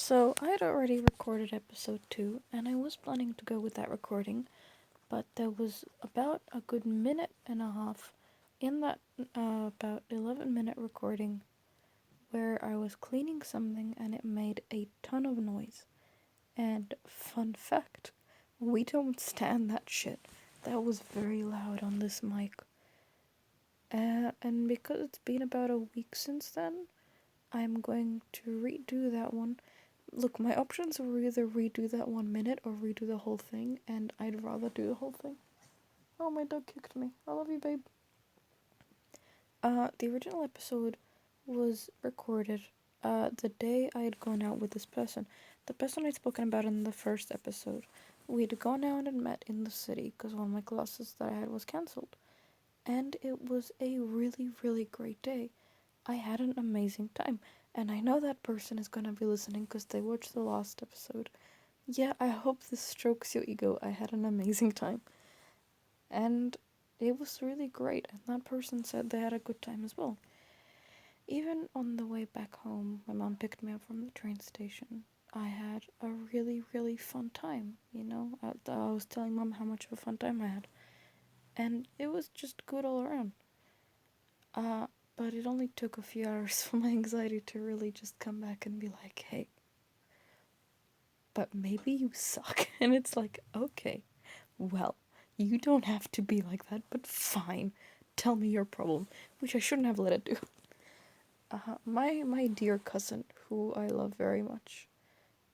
So, I had already recorded episode 2, and I was planning to go with that recording, but there was about a good minute and a half in that about 11-minute recording where I was cleaning something and it made a ton of noise. And fun fact, we don't stand that shit. That was very loud on this mic. And because it's been about a week since then, I'm going to redo that one. Look, my options were either redo that 1 minute or redo the whole thing, and I'd rather do the whole thing. Oh, my dog kicked me. I love you, babe. The original episode was recorded the day I had gone out with this person. The person I'd spoken about in the first episode. We'd gone out and met in the city because one of my classes that I had was cancelled. And it was a really, really great day. I had an amazing time. And I know that person is gonna be listening because they watched the last episode. Yeah, I hope this strokes your ego. I had an amazing time. And it was really great. And that person said they had a good time as well. Even on the way back home, my mom picked me up from the train station. I had a really, really fun time, I was telling mom how much of a fun time I had. And it was just good all around. But it only took a few hours for my anxiety to really just come back and be like, hey, but maybe you suck. And it's like, okay, well, you don't have to be like that, but fine. Tell me your problem, which I shouldn't have let it do. My dear cousin, who I love very much,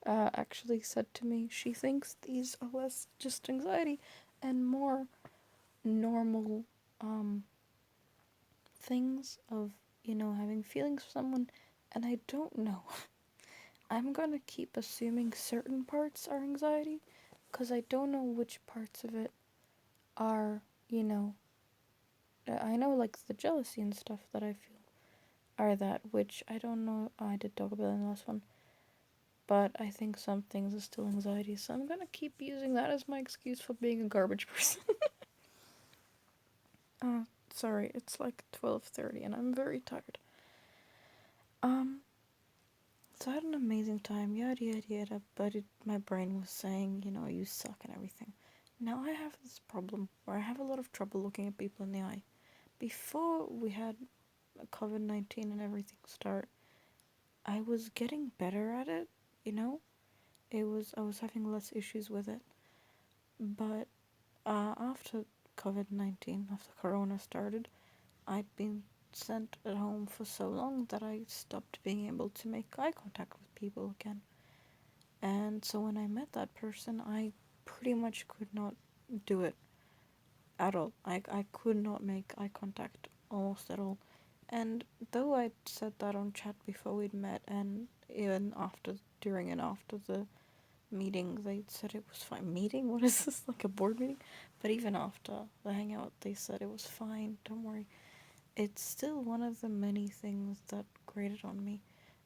actually said to me she thinks these are less just anxiety and more normal things of, having feelings for someone, and I don't know. I'm gonna keep assuming certain parts are anxiety, because I don't know which parts of it are, I know like the jealousy and stuff that I feel are that, which I don't know, I did talk about in the last one, but I think some things are still anxiety, so I'm gonna keep using that as my excuse for being a garbage person. Sorry, it's like 12:30 and I'm very tired. So I had an amazing time, yada yada yada, but my brain was saying, you suck and everything. Now I have this problem where I have a lot of trouble looking at people in the eye. Before we had COVID-19 and everything start, I was getting better at it, I was having less issues with it. But after COVID-19, after Corona started, I'd been sent at home for so long that I stopped being able to make eye contact with people again. And so when I met that person, I pretty much could not do it at all. I could not make eye contact almost at all. And though I'd said that on chat before we'd met, and even after, during and after the meeting, they said it was fine. Meeting? What is this? Like a board meeting? But even after the hangout, they said it was fine. Don't worry. It's still one of the many things that grated on me.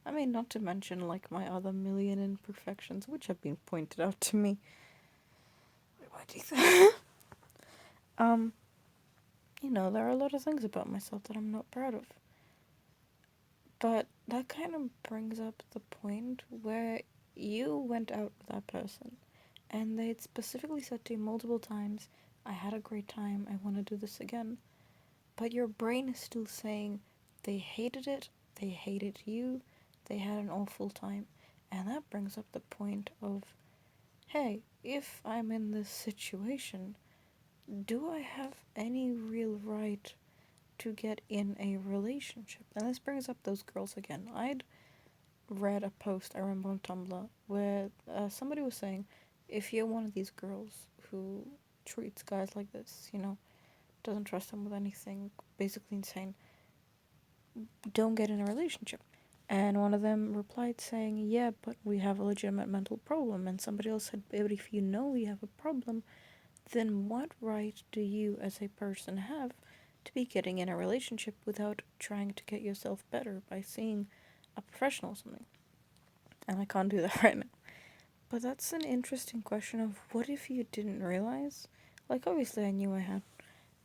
I mean, not to mention like my other million imperfections, which have been pointed out to me. Wait, why do you think? There are a lot of things about myself that I'm not proud of. But that kind of brings up the point where you went out with that person and they'd specifically said to you multiple times, I had a great time, I want to do this again. But your brain is still saying they hated it, they hated you, they had an awful time. And that brings up the point of, hey, if I'm in this situation, do I have any real right to get in a relationship? And this brings up those girls again. I'd read a post, I remember on Tumblr, where somebody was saying, if you're one of these girls who treats guys like this, doesn't trust them with anything, basically insane, don't get in a relationship. And one of them replied saying, yeah, but we have a legitimate mental problem. And somebody else said, but if you know you have a problem, then what right do you as a person have to be getting in a relationship without trying to get yourself better by seeing a professional or something? And I can't do that right now. But that's an interesting question of what if you didn't realize? Like, obviously I knew I had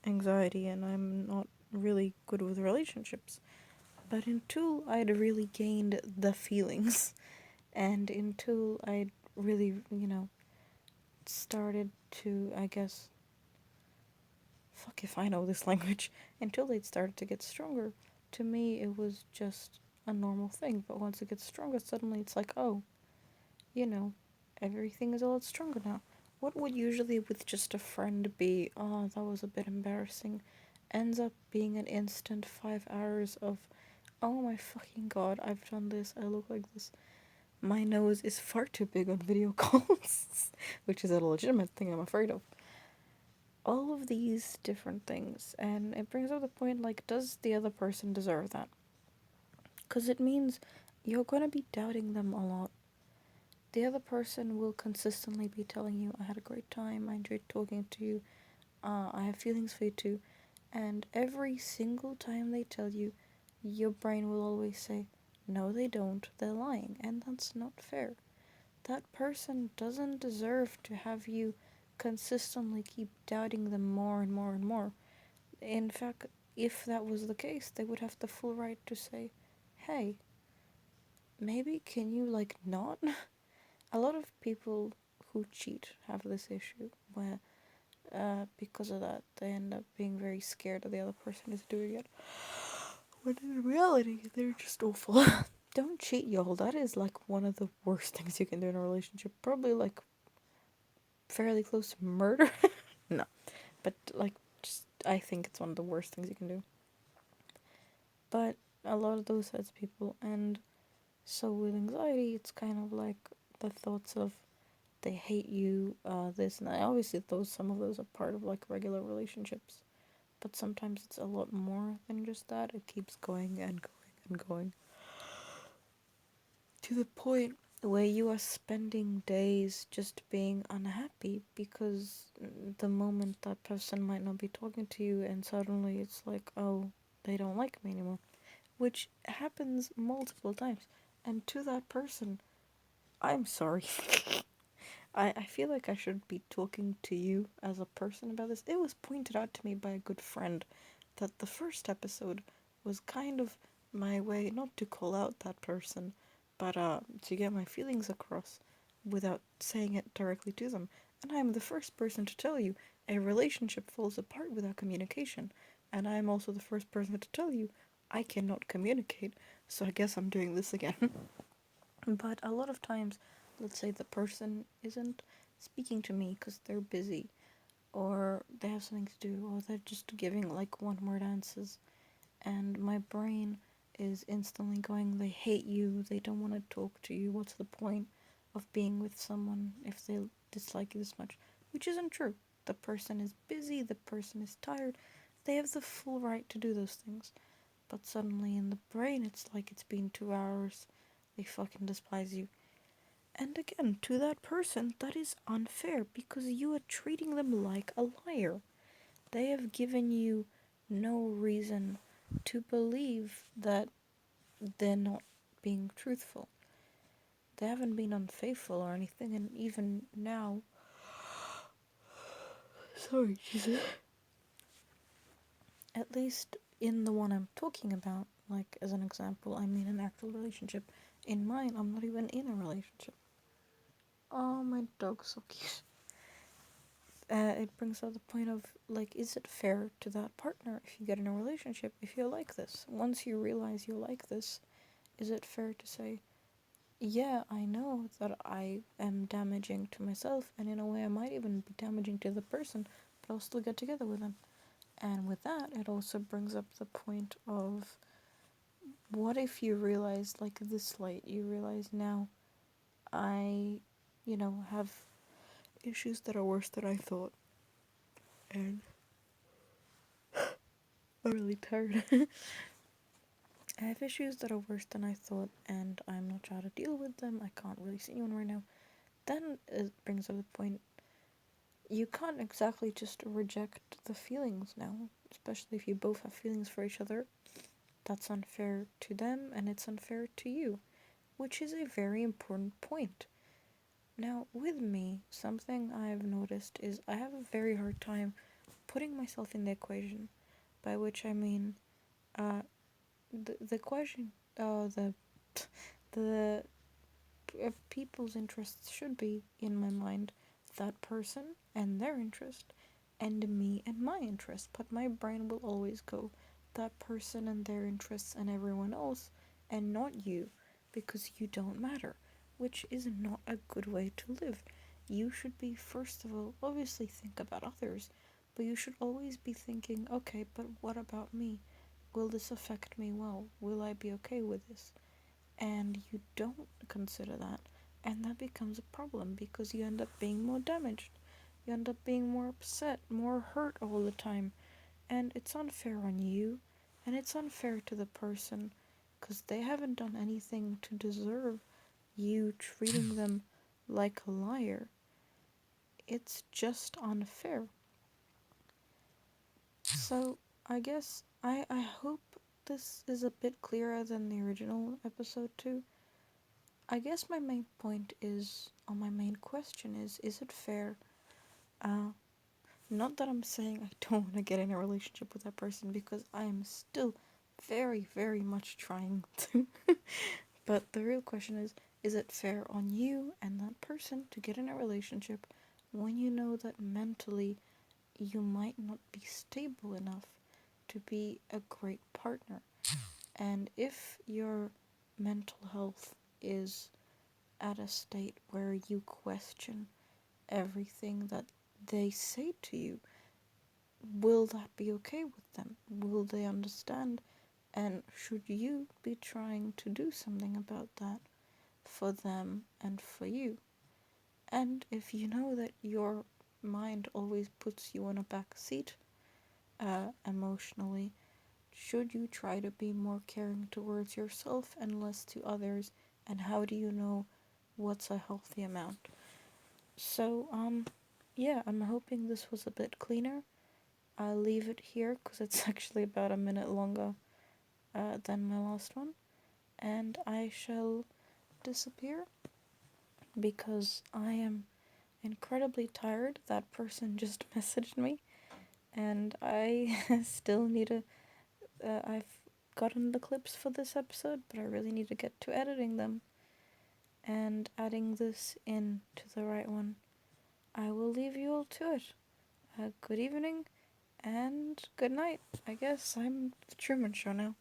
anxiety and I'm not really good with relationships. But in 2, I'd really gained the feelings. And until I really, started to, I guess, fuck if I know this language, until they started to get stronger, to me it was just a normal thing. But once it gets stronger, suddenly it's like, oh, you know, everything is a lot stronger now. What would usually with just a friend be, oh, that was a bit embarrassing, ends up being an instant 5 hours of, oh my fucking god, I've done this, I look like this. My nose is far too big on video calls, which is a legitimate thing I'm afraid of. All of these different things, and it brings up the point, like, does the other person deserve that? Because it means you're going to be doubting them a lot. The other person will consistently be telling you, I had a great time, I enjoyed talking to you, I have feelings for you too. And every single time they tell you, your brain will always say, no, they don't, they're lying, and that's not fair. That person doesn't deserve to have you consistently keep doubting them more and more and more. In fact, if that was the case, they would have the full right to say, hey, maybe can you, like, not? A lot of people who cheat have this issue where, because of that, they end up being very scared that the other person is doing it. When in reality, they're just awful. Don't cheat, y'all. That is, like, one of the worst things you can do in a relationship. Probably, like, fairly close to murder. No, but, like, just, I think it's one of the worst things you can do. But a lot of those types of people, and so with anxiety, it's kind of like the thoughts of they hate you, this and that. Obviously, some of those are part of, like, regular relationships, but sometimes it's a lot more than just that. It keeps going and going and going to the point where you are spending days just being unhappy because the moment that person might not be talking to you, and suddenly it's like, oh, they don't like me anymore, which happens multiple times. And to that person, I'm sorry. I feel like I should be talking to you as a person about this. It was pointed out to me by a good friend that the first episode was kind of my way not to call out that person, but to get my feelings across without saying it directly to them. And I'm the first person to tell you a relationship falls apart without communication. And I'm also the first person to tell you I cannot communicate, so I guess I'm doing this again. But a lot of times, let's say the person isn't speaking to me because they're busy, or they have something to do, or they're just giving, like, one word answers, and my brain is instantly going, they hate you, they don't want to talk to you, what's the point of being with someone if they dislike you this much? Which isn't true. The person is busy, the person is tired, they have the full right to do those things. But suddenly in the brain, it's like it's been 2 hours, they fucking despise you. And again, to that person, that is unfair because you are treating them like a liar. They have given you no reason to believe that they're not being truthful. They haven't been unfaithful or anything, and even now. Sorry, Jesus. At least in the one I'm talking about, like, as an example, I mean an actual relationship. In mine, I'm not even in a relationship. Oh, my dog's so cute. It brings up the point of, like, is it fair to that partner if you get in a relationship, if you're like this? Once you realize you're like this, is it fair to say, yeah, I know that I am damaging to myself, and in a way I might even be damaging to the person, but I'll still get together with them? And with that, it also brings up the point of, what if you realize, like, this late, you realize now, I, have issues that are worse than I thought, and I'm really tired. I have issues that are worse than I thought, and I'm not sure how to deal with them. I can't really see anyone right now. Then it brings up the point, you can't exactly just reject the feelings now, especially if you both have feelings for each other. That's unfair to them, and it's unfair to you, which is a very important point. Now, with me, something I've noticed is I have a very hard time putting myself in the equation, by which I mean, the question, the if people's interests should be, in my mind, that person and their interest, and me and my interest. But my brain will always go that person and their interests and everyone else, and not you, because you don't matter, which is not a good way to live. You should be, first of all, obviously think about others, but you should always be thinking, okay, but what about me? Will this affect me well? Will I be okay with this? And you don't consider that, and that becomes a problem because you end up being more damaged. You end up being more upset, more hurt all the time, and it's unfair on you, and it's unfair to the person because they haven't done anything to deserve you treating them like a liar. It's just unfair. So, I guess I hope this is a bit clearer than the original episode too. I guess my main point is, or my main question is it fair? Uh, Not that I'm saying I don't want to get in a relationship with that person because I am still very, very much trying to. But the real question is it fair on you and that person to get in a relationship when you know that mentally you might not be stable enough to be a great partner? And if your mental health is at a state where you question everything that they say to you, will that be okay with them? Will they understand? And should you be trying to do something about that for them and for you? And if you know that your mind always puts you on a back seat emotionally, should you try to be more caring towards yourself and less to others? And how do you know what's a healthy amount? So, yeah, I'm hoping this was a bit cleaner. I'll leave it here because it's actually about a minute longer than my last one. And I shall disappear because I am incredibly tired. That person just messaged me, and I still need to. I've gotten the clips for this episode, but I really need to get to editing them and adding this in to the right one. I will leave you all to it. Good evening and good night. I guess I'm the Truman Show now.